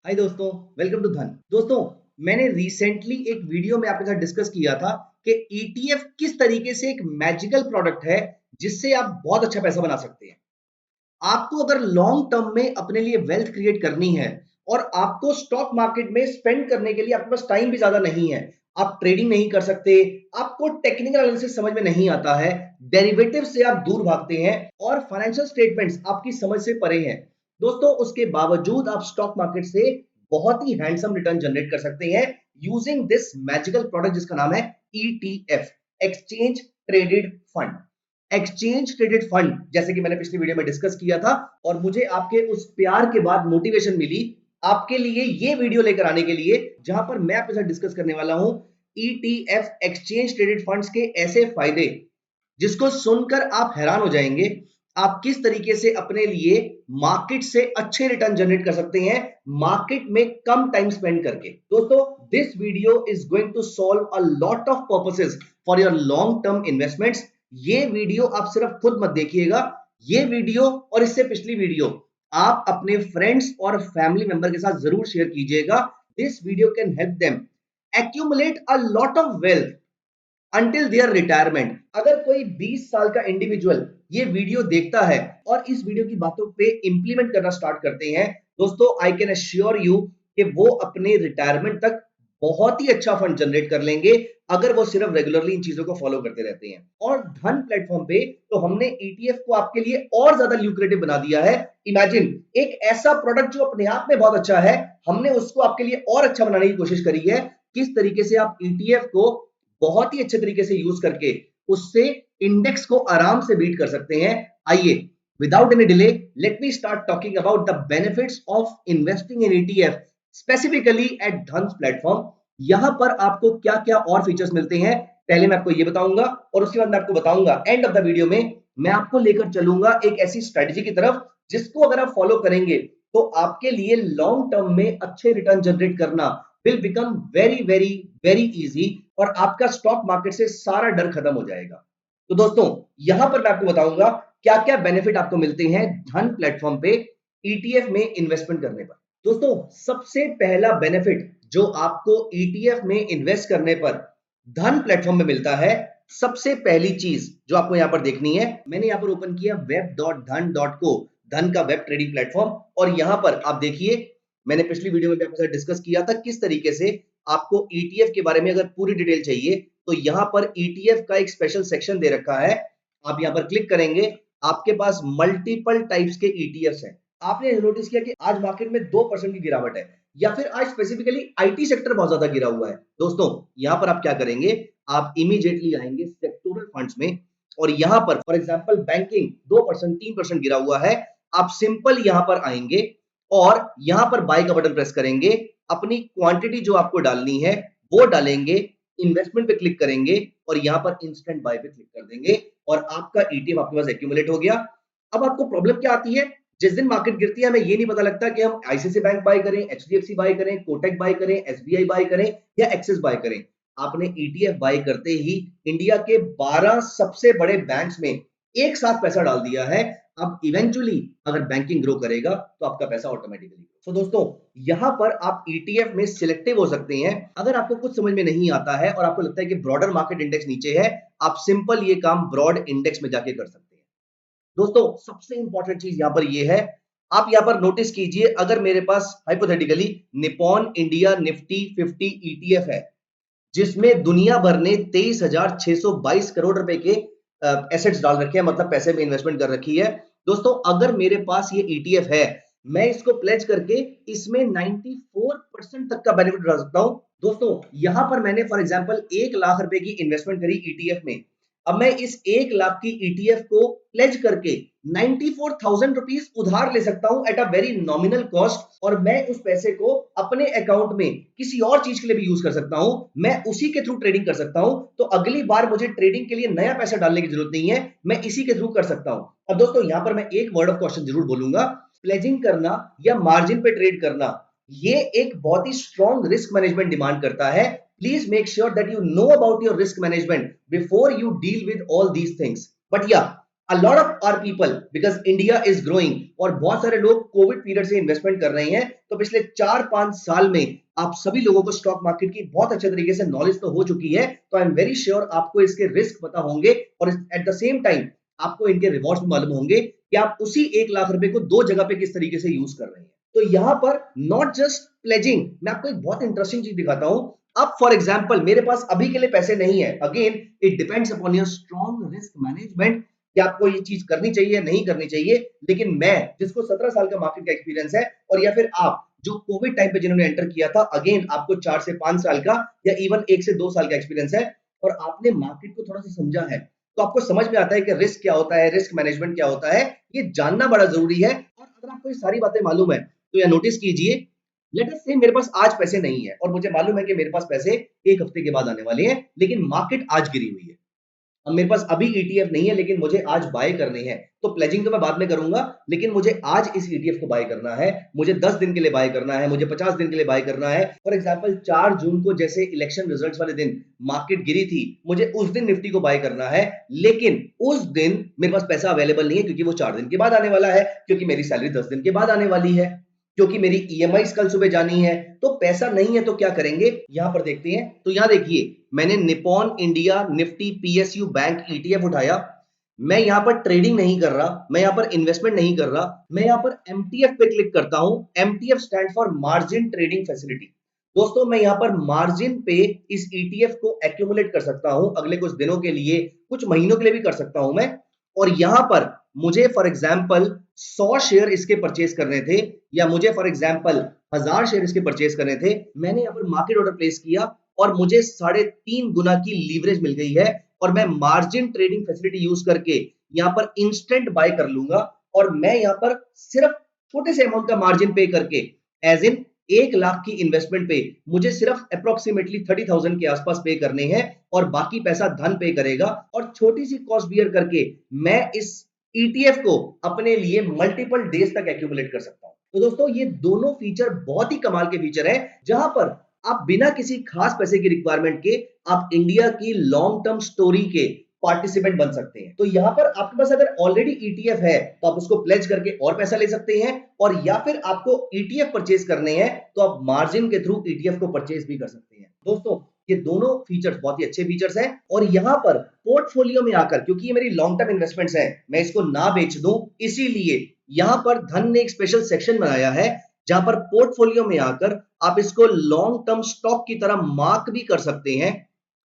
हाय दोस्तों, welcome to धन। दोस्तों, मैंने रिसेंटली एक वीडियो में आपके साथ डिस्कस किया था कि ईटीएफ किस तरीके से एक मैजिकल प्रोडक्ट है जिससे आप बहुत अच्छा पैसा बना सकते हैं। आपको अगर लॉन्ग टर्म में अपने लिए वेल्थ क्रिएट करनी है और आपको स्टॉक मार्केट में स्पेंड करने के लिए आपके पास टाइम भी ज्यादा नहीं है, आप ट्रेडिंग नहीं कर सकते, आपको टेक्निकल एनालिसिस समझ में नहीं आता है, डेरिवेटिव से आप दूर भागते हैं और फाइनेंशियल स्टेटमेंट्स आपकी समझ से परे हैं। दोस्तों, उसके बावजूद आप स्टॉक मार्केट से बहुत ही हैंडसम रिटर्न जनरेट कर सकते हैं यूजिंग दिस मैजिकल प्रोडक्ट जिसका नाम है ETF, exchange traded fund. Exchange traded fund, जैसे कि मैंने पिछली वीडियो में डिस्कस किया था और मुझे आपके उस प्यार के बाद मोटिवेशन मिली आपके लिए ये वीडियो लेकर आने के लिए, जहां पर मैं आपके साथ डिस्कस करने वाला हूं ईटीएफ एक्सचेंज ट्रेडेड फंड्स के ऐसे फायदे जिसको सुनकर आप हैरान हो जाएंगे। आप किस तरीके से अपने लिए मार्केट से अच्छे रिटर्न जनरेट कर सकते हैं मार्केट में कम टाइम स्पेंड करके। दोस्तों, this video is going to solve a lot of purposes for your long term investments. ये वीडियो आप सिर्फ खुद मत देखिएगा, ये वीडियो और इससे पिछली वीडियो आप अपने फ्रेंड्स और फैमिली मेंबर के साथ जरूर शेयर कीजिएगा। This video can help them accumulate a lot of wealth until their retirement. अगर कोई 20 साल का इंडिविजुअल ये वीडियो देखता है और इस वीडियो की बातों पे इंप्लीमेंट करना स्टार्ट करते हैं, दोस्तों आई कैन अश्योर यू कि वो अपने रिटायरमेंट तक बहुत ही अच्छा फंड जनरेट कर लेंगे अगर वो सिर्फ रेगुलरली इन चीजों को फॉलो करते रहते हैं। और धन प्लेटफॉर्म पे तो हमने ईटीएफ को आपके लिए और ज्यादा ल्यूक्रेटिव बना दिया है। इमेजिन, एक ऐसा प्रोडक्ट जो अपने आप में बहुत अच्छा है, हमने उसको आपके लिए और अच्छा बनाने की कोशिश करी है। किस तरीके से आप ईटीएफ को बहुत ही अच्छे तरीके से यूज करके उससे इंडेक्स को आराम से बीट कर सकते हैं। आइए, without any delay, let me start talking about the benefits of investing in ETF specifically at Dhan platform. यहां पर आपको क्या क्या और फीचर्स मिलते हैं, पहले मैं आपको ये बताऊंगा और उसके बाद मैं आपको बताऊंगा एंड ऑफ द वीडियो में मैं आपको लेकर चलूंगा एक ऐसी स्ट्रेटजी की तरफ जिसको अगर आप फॉलो करेंगे तो आपके लिए लॉन्ग टर्म में अच्छे रिटर्न जनरेट करना will become very very very easy और आपका स्टॉक मार्केट से सारा डर खत्म हो जाएगा। तो दोस्तों, यहां पर मैं आपको बताऊंगा क्या क्या बेनिफिट आपको मिलते हैं धन प्लेटफॉर्म पे ईटीएफ में इन्वेस्टमेंट करने पर। दोस्तों, सबसे पहला बेनिफिट जो आपको ईटीएफ में इन्वेस्ट करने पर धन प्लेटफॉर्म में मिलता है, सबसे पहली चीज जो आपको यहां पर देखनी है, मैंने यहां पर ओपन किया web.dhan.co, धन का वेब ट्रेडिंग प्लेटफॉर्म। और यहां पर आप देखिए, मैंने पिछली वीडियो में भी आपके साथ डिस्कस किया था किस तरीके से आपको ईटीएफ के बारे में अगर पूरी डिटेल चाहिए तो यहां पर ईटीएफ का एक स्पेशल सेक्शन दे रखा है। आप यहां पर क्लिक करेंगे, आपके पास मल्टीपल टाइप्स के ईटीएफ्स हैं। आपने नोटिस किया कि आज मार्केट में 2% की गिरावट है या फिर आज स्पेसिफिकली आईटी सेक्टर बहुत ज्यादा गिरा हुआ है। दोस्तों, यहां पर आप क्या करेंगे, आप इमीडिएटली आएंगे सेक्टोरल फंड्स में और यहां पर फॉर एग्जांपल बैंकिंग 2% 3% गिरा हुआ है, आप सिंपल यहां पर आएंगे और यहां पर बाय का बटन प्रेस करेंगे, अपनी क्वांटिटी जो आपको डालनी है वो डालेंगे, इन्वेस्टमेंट पे क्लिक करेंगे और यहां पर इंस्टेंट बाय पे क्लिक कर देंगे और आपका ईटीएफ आपके पास एक्यूमुलेट हो गया। अब आपको प्रॉब्लम क्या आती है, जिस दिन मार्केट गिरती है हमें ये नहीं पता लगता कि हम आईसीआईसीआई बैंक बाय करें, एचडीएफसी बाय करें, कोटक बाय करें, एसबीआई बाय करें या एक्सिस बाय करें। आपने ईटीएफ बाय करते ही इंडिया के 12 सबसे बड़े बैंक्स में एक साथ पैसा डाल दिया है। अब इवेंचुअली अगर बैंकिंग ग्रो करेगा तो आपका पैसा ऑटोमेटिकली। तो दोस्तों, यहां पर आप ईटीएफ में सिलेक्टिव हो सकते हैं। अगर आपको कुछ समझ में नहीं आता है और आपको लगता है कि ब्रॉडर मार्केट इंडेक्स नीचे है, आप सिंपल ये काम ब्रॉड इंडेक्स में जाके कर सकते हैं। दोस्तों, सबसे इंपॉर्टेंट चीज यहां पर ये है, आप यहां पर नोटिस कीजिए, अगर मेरे पास hypothetically Nippon India Nifty 50 ETF है जिसमें दुनिया भर ने 23,622 करोड़ रुपए के एसेट्स डाल रखे हैं, मतलब पैसे में इन्वेस्टमेंट कर रखी है। दोस्तों, अगर मेरे पास ये ईटीएफ है, मैं इसको प्लेज करके इसमें 94% तक का बेनिफिट उठा सकता हूं। दोस्तों, यहां पर मैंने फॉर एग्जांपल 1 लाख रुपए की इन्वेस्टमेंट करी ईटीएफ में। अब मैं इस 1 लाख की ईटीएफ को प्लेज करके 94,000 रुपीज उधार ले सकता हूं at a very nominal cost और मैं उस पैसे को अपने अकाउंट में किसी और चीज के लिए भी यूज कर सकता हूं, मैं उसी के थ्रू ट्रेडिंग कर सकता हूं। तो अगली बार मुझे ट्रेडिंग के लिए नया पैसा डालने की जरूरत नहीं है, मैं इसी के थ्रू कर सकता हूं। अब दोस्तों, यहां पर मैं एक वर्ड ऑफ क्वेश्चन जरूर बोलूंगा, प्लेजिंग करना या मार्जिन पे ट्रेड करना ये एक बहुत ही स्ट्रॉन्ग रिस्क मैनेजमेंट डिमांड करता है। Please make sure that you know about your risk management before you deal with all these things. But या, A lot of our people, because India is growing, और बहुत सारे लोग Covid period से investment कर रहे हैं, तो पिछले 4-5 साल में आप सभी लोगों को स्टॉक मार्केट की बहुत अच्छे तरीके से नॉलेज तो हो चुकी है, तो आई एम वेरी श्योर आपको इसके रिस्क पता होंगे और एट द सेम टाइम आपको इनके रिवॉर्ड्स भी मालूम होंगे कि आप उसी 1 लाख रुपए को 2 जगह पे किस तरीके से यूज कर रहे हैं। तो यहां पर नॉट जस्ट प्लेजिंग, मैं आपको एक बहुत इंटरेस्टिंग चीज दिखाता हूं। अब फॉर एग्जाम्पल मेरे पास अभी के लिए पैसे नहीं है, again it depends upon your strong risk management कि आपको ये चीज करनी चाहिए नहीं करनी चाहिए। लेकिन मैं जिसको 17 साल का मार्केट का एक्सपीरियंस है, और या फिर आप जो कोविड टाइम पे जिन्होंने एंटर किया था, अगेन आपको 4 से 5 साल का या इवन 1 से 2 साल का एक्सपीरियंस है, और आपने मार्केट को थोड़ा सा समझा है, तो आपको समझ में आता है कि रिस्क क्या होता है, रिस्क मैनेजमेंट क्या होता है, ये जानना बड़ा जरूरी है। और अगर आपको ये सारी बातें मालूम है तो यह नोटिस कीजिए, लेट अस से मेरे पास आज पैसे नहीं है और मुझे मालूम है कि मेरे पास पैसे 1 हफ्ते के बाद आने वाले हैं, लेकिन मार्केट आज गिरी हुई है। अब मेरे पास अभी ईटीएफ नहीं है, लेकिन मुझे आज बाय करने हैं, तो प्लेजिंग तो मैं बाद में करूंगा, लेकिन मुझे आज इस ईटीएफ को बाय करना है, मुझे 10 दिन के लिए बाय करना है, मुझे 50 दिन के लिए बाय करना है। फॉर एग्जांपल 4 जून को जैसे इलेक्शन रिजल्ट्स वाले दिन मार्केट गिरी थी, मुझे उस दिन निफ्टी को बाय करना है, लेकिन उस दिन मेरे पास पैसा अवेलेबल नहीं है, क्योंकि वो 4 दिन के बाद आने वाला है, क्योंकि मेरी सैलरी 10 दिन के बाद आने वाली है, क्योंकि मेरी ईएमआई कल सुबह जानी है। तो पैसा नहीं है तो क्या करेंगे, यहां पर देखते हैं। तो यहां देखिए, मैंने Nippon India Nifty PSU bank ETF उठाया। मैं यहां पर ट्रेडिंग नहीं कर रहा, मैं यहां पर इन्वेस्टमेंट नहीं कर रहा, मैं यहां पर एमटीएफ पे क्लिक करता हूं। MTF stand for margin trading facility. दोस्तों मैं यहां पर मार्जिन पे इस ईटीएफ को एक्यूमुलेट कर सकता हूं, अगले कुछ दिनों के लिए, कुछ महीनों के लिए भी कर सकता हूं मैं। और यहां पर मुझे फॉर एग्जांपल 100 शेयर इसके परचेज करने थे, या मुझे फॉर एग्जांपल 1000 शेयर इसके परचेज करने थे। मैंने यहां पर मार्केट ऑर्डर प्लेस किया और मुझे 3.5 गुना की लीवरेज मिल गई है, और मैं मार्जिन ट्रेडिंग फैसिलिटी यूज करके यहां पर इंस्टेंट बाय कर लूंगा। और मैं यहां पर सिर्फ छोटे से अमाउंट का मार्जिन पे करके, एज इन 1 लाख की इन्वेस्टमेंट पे मुझे सिर्फ अप्रोक्सीमेटली 30,000 के आसपास पे करने हैं, और बाकी पैसा धन पे करेगा। और छोटी सी कॉस्ट बियर करके मैं इस ईटीएफ को अपने लिए मल्टीपल डेज तक एक्यूमुलेट कर सकता हूं। तो दोस्तों ये दोनों फीचर बहुत ही कमाल के फीचर है, जहां पर आप बिना किसी खास पैसे की रिक्वायरमेंट के आप इंडिया की लॉन्ग टर्म स्टोरी के पार्टिसिपेंट बन सकते हैं। तो यहां पर आपके पास अगर ऑलरेडी ईटीएफ है तो आप उसको प्लेज करके और पैसा ले सकते हैं, और या फिर आपको ईटीएफ परचेज करने हैं तो आप मार्जिन के थ्रू ईटीएफ को परचेज भी कर सकते हैं। दोस्तों ये दोनों फीचर्स बहुत ही अच्छे फीचर्स हैं, और यहां पर पोर्टफोलियो में आकर, क्योंकि ये मेरी लॉन्ग टर्म इन्वेस्टमेंट्स हैं, मैं इसको ना बेच दूं, इसीलिए यहां पर धन ने एक स्पेशल सेक्शन बनाया है, जहां पर पोर्टफोलियो में आकर आप इसको लॉन्ग टर्म स्टॉक की तरह मार्क भी कर सकते हैं,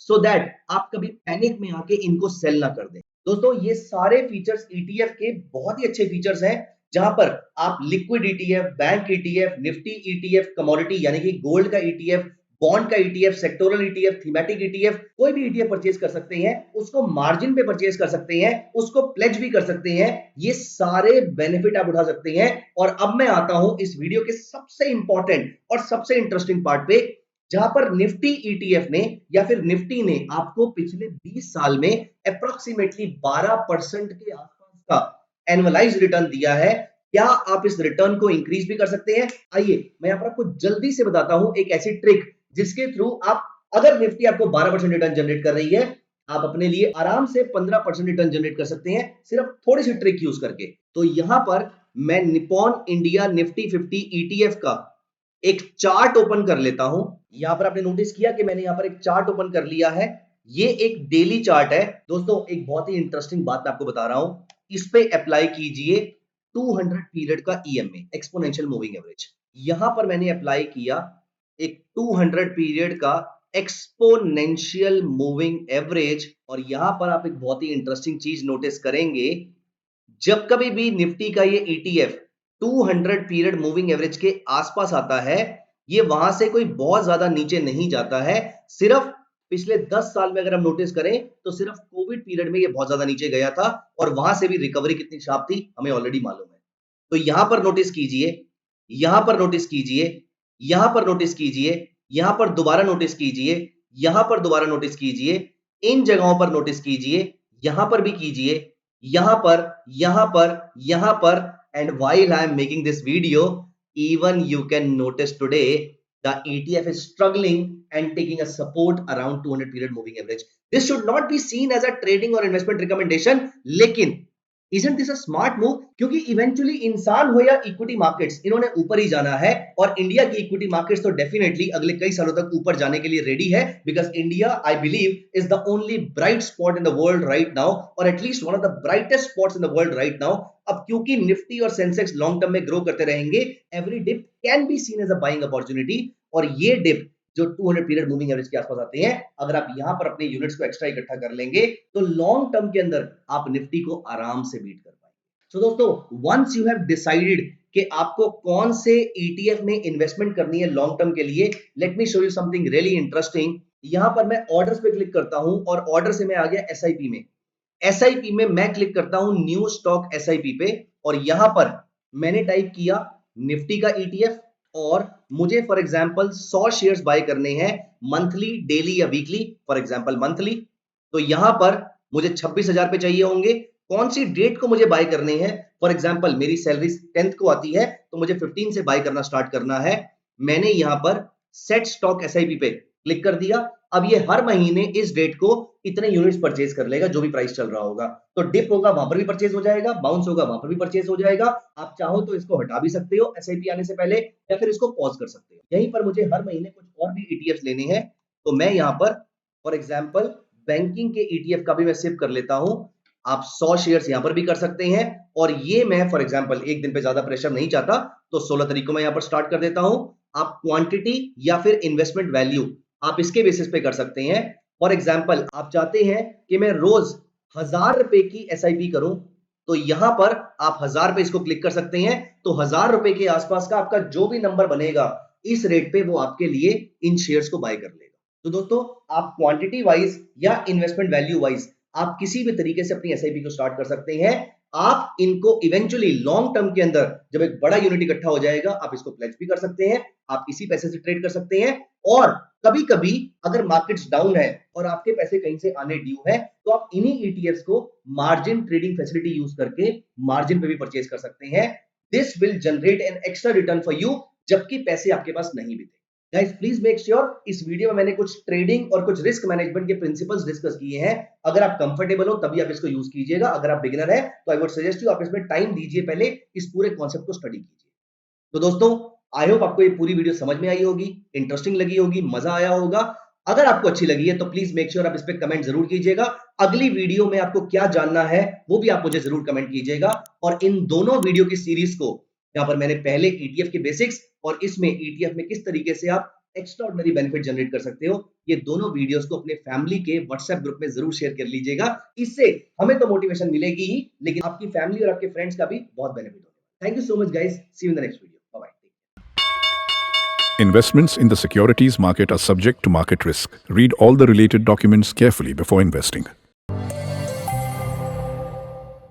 सो दैट आप कभी पैनिक में आके इनको सेल ना कर दें। दोस्तों ये सारे फीचर्स ईटीएफ के बहुत ही अच्छे फीचर्स हैं, जहां पर आप liquid ETF, bank ETF, Nifty ETF, commodity यानी कि गोल्ड का ईटीएफ, बॉन्ड का ETF, sectoral ETF, thematic ETF, कोई भी ईटीएफ परचेज कर सकते हैं, उसको मार्जिन पे परचेज कर सकते हैं, उसको प्लेज भी कर सकते हैं। ये सारे बेनिफिट आप उठा सकते हैं। और अब मैं आता हूं इस वीडियो के सबसे इंपॉर्टेंट और सबसे इंटरेस्टिंग पार्ट पे, जहां पर निफ्टी ईटीएफ ने या फिर निफ्टी ने आपको पिछले 20 साल में अप्रोक्सीमेटली 12% के आसपास का एनुअलाइज रिटर्न दिया है। क्या आप इस रिटर्न को इंक्रीज भी कर सकते हैं? आइए मैं यहां पर आपको जल्दी से बताता हूं एक ऐसी ट्रिक जिसके थ्रू आप, अगर निफ्टी आपको 12% रिटर्न जनरेट कर रही है, आप अपने लिए आराम से 15% रिटर्न जनरेट कर सकते हैं, सिर्फ थोड़ी सी ट्रिक यूज करके। तो यहां पर मैं निप्पॉन इंडिया निफ्टी 50 ईटीएफ का एक चार्ट ओपन कर लेता हूं। यहां पर आपने नोटिस किया कि मैंने यहां पर एक चार्ट ओपन कर लिया है। ये एक डेली चार्ट है। दोस्तों एक बहुत ही इंटरेस्टिंग बात मैं आपको बता रहा हूं, इस पे अप्लाई कीजिए 200 पीरियड का ईएमए, एक्सपोनेंशियल मूविंग एवरेज। यहां पर मैंने अप्लाई किया एक 200 पीरियड का एक्सपोनेंशियल मूविंग एवरेज, और यहां पर आप एक बहुत ही इंटरेस्टिंग चीज नोटिस करेंगे, जब कभी भी निफ्टी का ये ईटीएफ 200 पीरियड मूविंग एवरेज के आसपास आता है, ये वहां से कोई बहुत ज्यादा नीचे नहीं जाता है। सिर्फ पिछले 10 साल में अगर हम नोटिस करें तो सिर्फ कोविड पीरियड में ये बहुत ज्यादा नीचे गया था, और वहां से भी रिकवरी कितनी शार्प थी हमें ऑलरेडी मालूम है। तो यहां पर नोटिस कीजिए, यहां पर नोटिस कीजिए, यहां पर नोटिस कीजिए, यहां पर दोबारा नोटिस कीजिए, यहां पर दोबारा नोटिस कीजिए, इन जगहों पर नोटिस कीजिए, यहां पर भी कीजिए, यहां पर, यहां पर, यहां पर। And while I am making this video, even you can notice today the ETF is struggling and taking a support around 200 period moving average. This should not be seen as a trading or investment recommendation, लेकिन Isn't this a smart move? क्योंकि eventually इंसान हो या equity markets, इन्होंने ऊपर ही जाना है और इंडिया की इक्विटी मार्केट्स तो डेफिनेटली अगले कई सालों तक ऊपर जाने के लिए रेडी है, because India I believe is the only bright spot in the world right now, और at least one of the brightest spots in the world right now. अब क्योंकि निफ्टी और सेंसेक्स लॉन्ग टर्म में ग्रो करते रहेंगे, every dip can be seen as a buying opportunity, और ये dip जो 200 पीरियड मूविंग एवरेज के आसपास आते हैं, अगर आप यहां पर अपने यूनिट्स को एक्स्ट्रा इकट्ठा कर लेंगे तो लॉन्ग टर्म के अंदर आप निफ्टी को आराम से बीट कर पाएंगे। सो दोस्तों, वंस यू हैव डिसाइडेड कि आपको कौन से ETF में इन्वेस्टमेंट करनी है लॉन्ग टर्म के लिए, let me show you something really interesting. यहां पर मैं ऑर्डर्स पे क्लिक करता हूं और ऑर्डर से मैं आ गया SIP में। SIP में मैं क्लिक करता हूं न्यू स्टॉक SIP पे, और यहां पर मैंने टाइप किया निफ्टी का ETF, और मुझे फॉर एग्जांपल 100 शेयर्स बाय करने हैं मंथली, डेली या वीकली, फॉर एग्जांपल मंथली। तो यहां पर मुझे 26,000 पे चाहिए होंगे। कौन सी डेट को मुझे बाय करने हैं? फॉर एग्जांपल मेरी सैलरी 10th को आती है, तो मुझे 15 से बाय करना स्टार्ट करना है। मैंने यहां पर सेट स्टॉक SIP पे क्लिक कर दिया। अब ये हर महीने इस डेट को इतने यूनिट्स परचेज कर लेगा, जो भी प्राइस चल रहा होगा। तो डिप होगा वहां पर भी परचेज हो जाएगा, बाउंस होगा वहां पर भी परचेज हो जाएगा। आप चाहो तो इसको हटा भी सकते हो SIP आने से पहले, या फिर इसको पॉज कर सकते हो। यहीं पर मुझे हर महीने कुछ और भी ETFs लेने हैं, तो मैं यहाँ पर फॉर एग्जाम्पल बैंकिंग के ETF का भी मैं सिप कर लेता हूं। आप 100 शेयर्स यहां पर भी कर सकते हैं, और ये मैं फॉर एग्जाम्पल एक दिन पे ज्यादा प्रेशर नहीं चाहता, तो 16 तारीख को मैं यहां पर स्टार्ट कर देता हूं। आप क्वांटिटी या फिर इन्वेस्टमेंट वैल्यू आप इसके बेसिस पे कर सकते हैं। फॉर एग्जाम्पल आप चाहते हैं कि मैं रोज 1000 रुपए की SIP करूं, तो यहां पर आप 1000 पे इसको क्लिक कर सकते हैं। तो 1000 रुपए के आसपास का आपका जो भी नंबर बनेगा, इस रेट पे वो आपके लिए इन शेयर्स को बाय कर लेगा। तो दोस्तों, आप क्वांटिटी वाइज या इन्वेस्टमेंट वैल्यू वाइज आप किसी भी तरीके से अपनी SIP को स्टार्ट कर सकते हैं। आप इनको इवेंचुअली लॉन्ग टर्म के अंदर जब एक बड़ा यूनिट इकट्ठा हो जाएगा, आप इसको प्लेज भी कर सकते हैं, आप इसी पैसे से ट्रेड कर सकते हैं। और कभी कभी अगर मार्केट्स डाउन है और आपके पैसे कहीं से आने ड्यू है, तो आप इन्हीं ETFs को मार्जिन ट्रेडिंग फैसिलिटी यूज करके मार्जिन पे भी परचेज कर सकते हैं। This will generate an extra return for you, जबकि पैसे आपके पास नहीं भी थे। गाइस, प्लीज मेक श्योर, इस वीडियो में मैंने कुछ ट्रेडिंग और कुछ रिस्क मैनेजमेंट के प्रिंसिपल्स डिस्कस किए हैं। अगर आप कंफर्टेबल हो तभी आप इसको यूज कीजिएगा। अगर आप बिगिनर है तो आई वुड सजेस्ट यू आप इसमें टाइम दीजिए, पहले इस पूरे कॉन्सेप्ट को स्टडी कीजिए। तो दोस्तों, आई होप आपको ये पूरी वीडियो समझ में आई होगी, इंटरेस्टिंग लगी होगी, मजा आया होगा। अगर आपको अच्छी लगी है तो प्लीज मेक श्योर आप इस पे कमेंट जरूर कीजिएगा। अगली वीडियो में आपको क्या जानना है वो भी आप मुझे जरूर कमेंट कीजिएगा। और इन दोनों वीडियो की सीरीज को, यहां पर मैंने पहले ETF के बेसिक्स और इसमें ETF में किस तरीके से आप एक्स्ट्राऑर्डिनरी बेनिफिट जनरेट कर सकते हो, ये दोनों वीडियोस को अपने फैमिली के व्हाट्सएप ग्रुप में जरूर शेयर कर लीजिएगा। इससे हमें तो मोटिवेशन मिलेगी ही, लेकिन आपकी फैमिली और आपके फ्रेंड्स का भी बहुत बेनिफिट होगा। Thank you so much guys, see you in the next video. Investments in the securities market are subject to market risk. Read all the related documents carefully before investing.